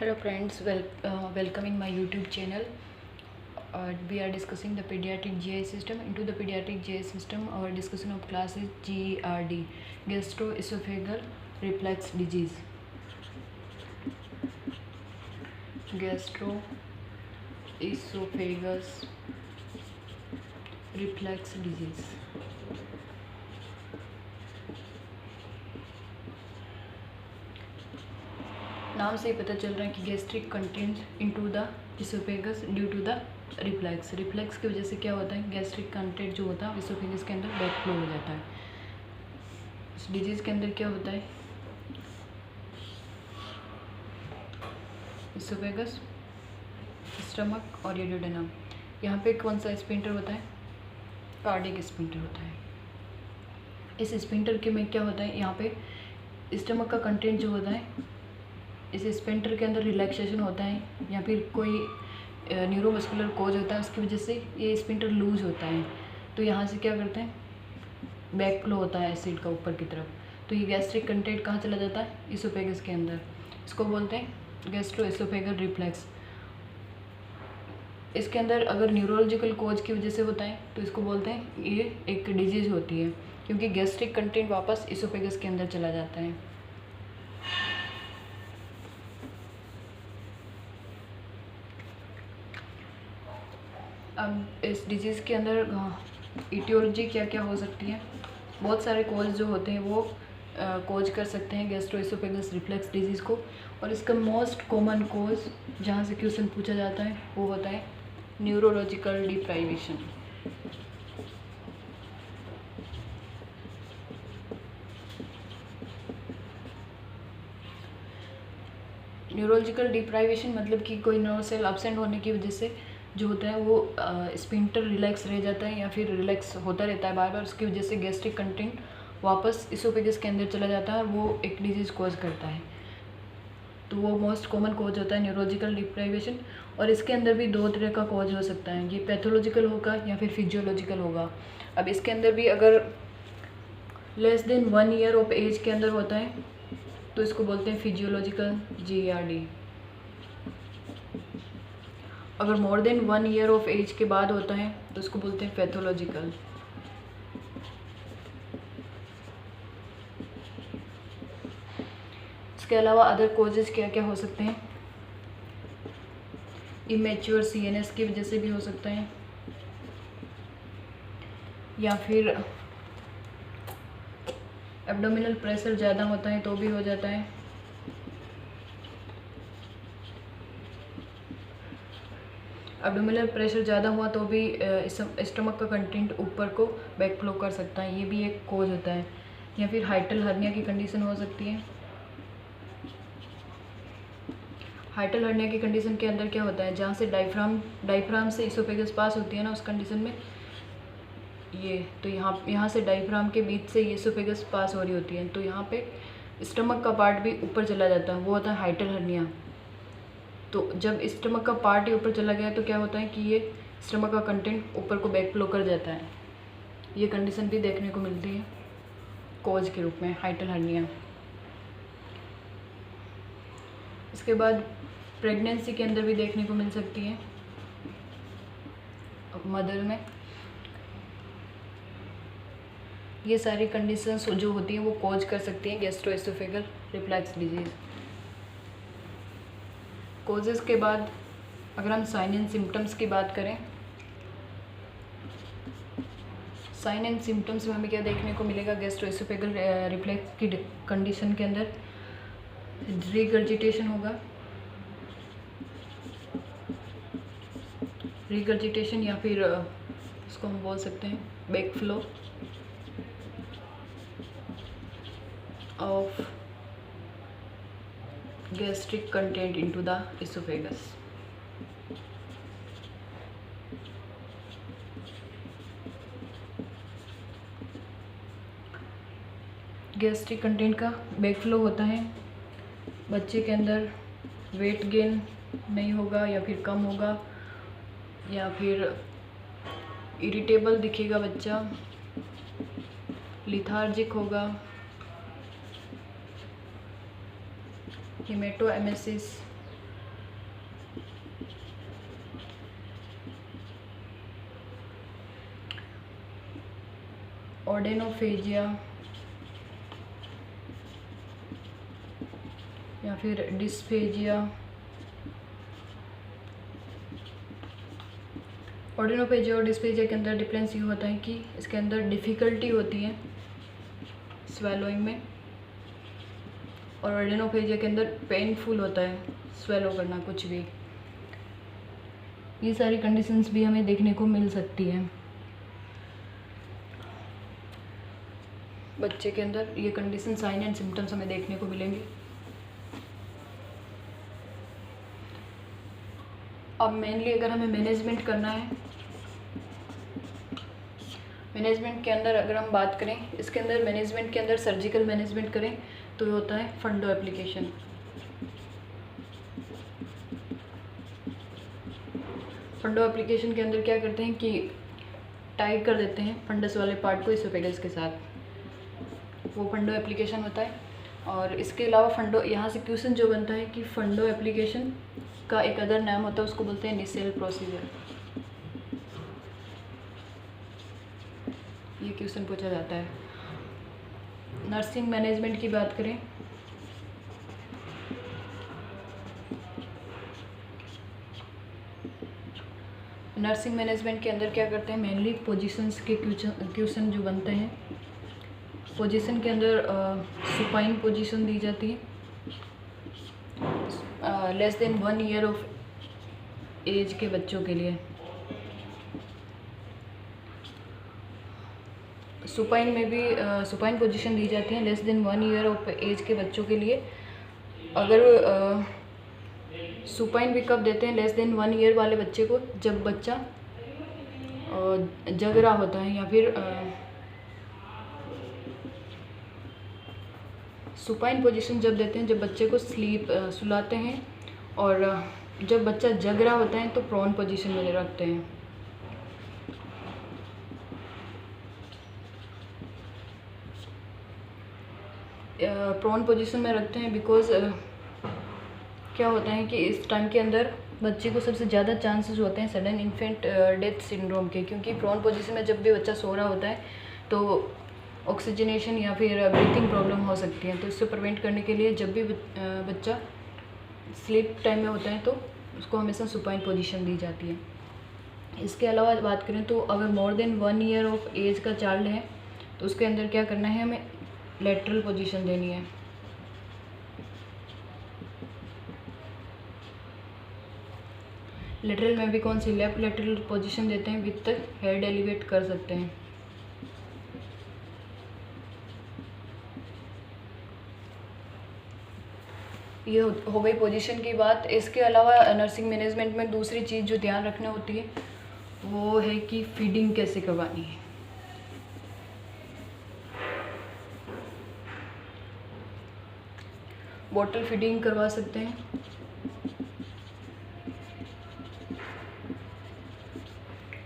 Hello friends, welcome in my YouTube channel. We are discussing the pediatric GI system. Into the pediatric GI system, our discussion of class is GERD, gastroesophageal reflux disease. Gastroesophagus reflux disease. नाम से ही पता चल रहा है कि gastric content into the oesophagus due to the reflux. Reflux की वजह से क्या होता है, गैस्ट्रिक कंटेंट जो होता है इसोफेगस के अंदर बैक फ्लो हो जाता है। इस डिजीज़ के अंदर क्या होता है, इसोफेगस, स्टमक और एडियोडेनम। यहाँ पे कौन सा स्पिंटर होता है, कार्डिक स्पिंटर होता है। इस स्पिंटर के में क्या होता है, यहाँ पे स्टमक का कंटेंट जो होता है इस स्पिंटर के अंदर रिलैक्सेशन होता है या फिर कोई न्यूरोमस्कुलर कोज होता है, उसकी वजह से ये स्पिंटर लूज होता है। तो यहाँ से क्या करते हैं, बैक फ्लो होता है एसिड का ऊपर की तरफ। तो ये गैस्ट्रिक कंटेंट कहाँ चला जाता है, इसोफेगस के अंदर। इसको बोलते हैं गैस्ट्रोएसोफेगल रिफ्लैक्स। इसके अंदर अगर न्यूरोलॉजिकल कोज की वजह से होता है तो इसको बोलते हैं ये एक डिजीज़ होती है, क्योंकि गैस्ट्रिक कंटेंट वापस इसोफेगस के अंदर चला जाता है। अब इस डिजीज़ के अंदर इटियोलॉजी क्या क्या हो सकती है, बहुत सारे कोज जो होते हैं वो कोज कर सकते हैं गैस्ट्रोएसोफेगस रिफ्लक्स डिजीज़ को। और इसका मोस्ट कॉमन कोज जहाँ से क्वेश्चन पूछा जाता है वो होता है न्यूरोलॉजिकल डिप्राइवेशन। न्यूरोलॉजिकल डिप्राइवेशन मतलब कि कोई नर्व सेल एब्सेंट होने की वजह से जो होता है वो स्पिंटर रिलैक्स रह जाता है या फिर रिलैक्स होता रहता है बार बार। उसकी वजह से गैस्ट्रिक कंटेंट वापस इसोफेगस के अंदर चला जाता है, वो एक डिजीज़ कॉज करता है। तो वो मोस्ट कॉमन कॉज होता है न्यूरोलॉजिकल डिप्राइवेशन। और इसके अंदर भी दो तरह का कॉज हो सकता है, ये पैथोलॉजिकल होगा या फिर फिजियोलॉजिकल होगा। अब इसके अंदर भी अगर less than 1 year of age के अंदर होता है तो इसको बोलते हैं फिजियोलॉजिकल GERD। अगर more than 1 year of age के बाद होता है तो इसको बोलते हैं पैथोलॉजिकल। इसके अलावा अदर कॉजेज क्या क्या हो सकते हैं, इमेच्योर CNS की वजह से भी हो सकता है, या फिर एब्डोमिनल प्रेशर ज़्यादा होता है तो भी हो जाता है। एब्डोमिनल प्रेशर ज़्यादा हुआ तो भी स्टमक का कंटेंट ऊपर को बैक फ्लो कर सकता है, ये भी एक कोज होता है। या फिर हाइटल हर्निया की कंडीशन हो सकती है। हाइटल हर्निया की कंडीशन के अंदर क्या होता है, जहाँ से डायफ्राम से इसोफेगस पास होती है ना, उस कंडीशन में ये तो यहाँ से डायफ्राम के बीच से ये इसोफेगस पास हो रही होती है, तो यहाँ पे स्टमक का पार्ट भी ऊपर चला जाता है, वो होता है हाइटल हर्निया। तो जब स्टमक का पार्ट ही ऊपर चला गया तो क्या होता है कि ये स्टमक का कंटेंट ऊपर को बैक फ्लो कर जाता है। ये कंडीशन भी देखने को मिलती है कोज के रूप में, हाइटल हर्निया। इसके बाद प्रेगनेंसी के अंदर भी देखने को मिल सकती है मदर में। ये सारी कंडीशंस जो होती हैं वो कॉज कर सकती हैं गैस्ट्रोएसोफेगल रिफ्लक्स डिजीज़। कॉजेज़ के बाद अगर हम साइन एंड सिम्टम्स की बात करें, साइन एंड सिम्टम्स में हमें क्या देखने को मिलेगा, गैस्ट्रोएसोफेगल रिफ्लक्स की कंडीशन के अंदर रिगर्जिटेशन होगा, रिगर्जिटेशन या फिर उसको हम बोल सकते हैं back flow of gastric content into the esophagus। Gastric content का बैक फ्लो होता है, बच्चे के अंदर वेट गेन नहीं होगा या फिर कम होगा, या फिर इरिटेबल दिखेगा बच्चा, लिथार्जिक होगा, हेमेटोएमेसिस ऑर्डेनोफेजिया या फिर डिस्फेजिया। ऑर्डेनोफेजिया और डिस्फेजिया के अंदर डिफरेंस ये होता है कि इसके अंदर डिफ़िकल्टी होती है स्वेलोइंग में, और ऑर्डेनोफेजिया के अंदर पेनफुल होता है स्वेलो करना कुछ भी। ये सारी कंडीशंस भी हमें देखने को मिल सकती हैं बच्चे के अंदर। ये कंडीशन, साइन एंड सिम्टम्स हमें देखने को मिलेंगे। अब मेनली अगर हमें मैनेजमेंट करना है, मैनेजमेंट के अंदर अगर हम बात करें, इसके अंदर मैनेजमेंट के अंदर सर्जिकल मैनेजमेंट करें तो ये होता है फंडो एप्लीकेशन। फंडो एप्लीकेशन के अंदर क्या करते हैं कि टाइट कर देते हैं फंडस वाले पार्ट को इसोफेगस के साथ, वो फंडो एप्लीकेशन होता है। और इसके अलावा फंडो, यहाँ से क्वेश्चन जो बनता है कि फंडो एप्लीकेशन का एक अदर नाम होता है, उसको बोलते हैं निसेल प्रोसीजर। ये क्वेश्चन पूछा जाता है। नर्सिंग मैनेजमेंट की बात करें, नर्सिंग मैनेजमेंट के अंदर क्या करते हैं, मेनली पोजीशंस के क्वेश्चन जो बनते हैं। पोजीशन के अंदर सुपाइन पोजीशन दी जाती है, less than 1 year of age के बच्चों के लिए। सुपाइन में भी सुपाइन पोजीशन दी जाती है less than 1 year of age के बच्चों के लिए। अगर सुपाइन भी कब देते हैं, लेस देन 1 ईयर वाले बच्चे को, जब बच्चा जग रहा होता है, या फिर सुपाइन पोजीशन जब देते हैं जब बच्चे को सुलाते हैं, और जब बच्चा जग रहा होता है तो प्रोन पोजीशन में रखते हैं। प्रोन पोजीशन में रखते हैं बिकॉज क्या होता है कि इस टाइम के अंदर बच्चे को सबसे ज़्यादा चांसेस होते हैं सडन इन्फेंट डेथ सिंड्रोम के, क्योंकि प्रोन पोजीशन में जब भी बच्चा सो रहा होता है तो ऑक्सीजनेशन या फिर ब्रीथिंग प्रॉब्लम हो सकती है। तो इससे प्रिवेंट करने के लिए जब भी बच्चा स्लीप टाइम में होता है तो उसको हमेशा सुपाइन पोजीशन दी जाती है। इसके अलावा बात करें तो अगर more than 1 year of age का चाइल्ड है तो उसके अंदर क्या करना है, हमें लेटरल पोजीशन देनी है। लेटरल में भी कौन सी, लेफ्ट लेटरल पोजीशन देते हैं, विद हेड एलिवेट कर सकते हैं। ये हो गई पोजीशन की बात। इसके अलावा नर्सिंग मैनेजमेंट में दूसरी चीज़ जो ध्यान रखनी होती है वो है कि फीडिंग कैसे करवानी है। बॉटल फीडिंग करवा सकते हैं,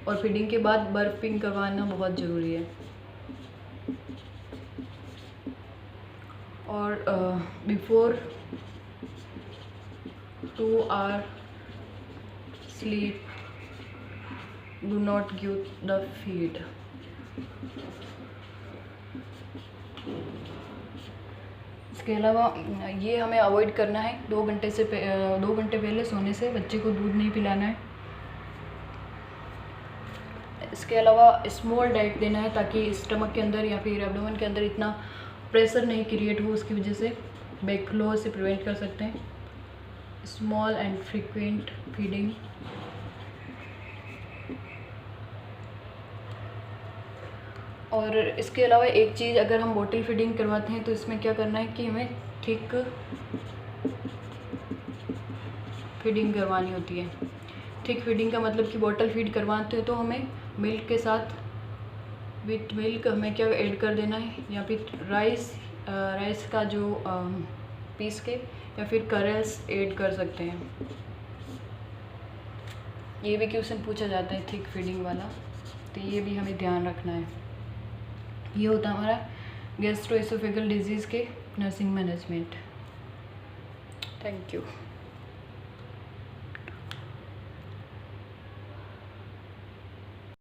और फीडिंग के बाद बर्पिंग करवाना बहुत ज़रूरी है। और before 2 hour sleep do not give the feed. इसके अलावा ये हमें अवॉइड करना है, 2 घंटे पहले सोने से बच्चे को दूध नहीं पिलाना है। इसके अलावा स्मॉल डाइट देना है ताकि स्टमक के अंदर या फिर एब्डोमेन के अंदर इतना प्रेशर नहीं क्रिएट हो, उसकी वजह से बैकफ्लो से प्रिवेंट कर सकते हैं। Small and frequent feeding. और इसके अलावा एक चीज़, अगर हम बॉटल फीडिंग करवाते हैं तो इसमें क्या करना है कि हमें थिक फीडिंग करवानी होती है। थिक फीडिंग का मतलब कि बॉटल फीड करवाते हैं तो हमें मिल्क के साथ, विथ मिल्क हमें क्या ऐड कर देना है, या फिर राइस का जो पीस के, या फिर करेल्स ऐड कर सकते हैं। ये भी क्वेश्चन पूछा जाता है थिक फीडिंग वाला, तो ये भी हमें ध्यान रखना है। ये होता है हमारा गैस्ट्रोएसोफेगल डिजीज़ के नर्सिंग मैनेजमेंट। Thank you.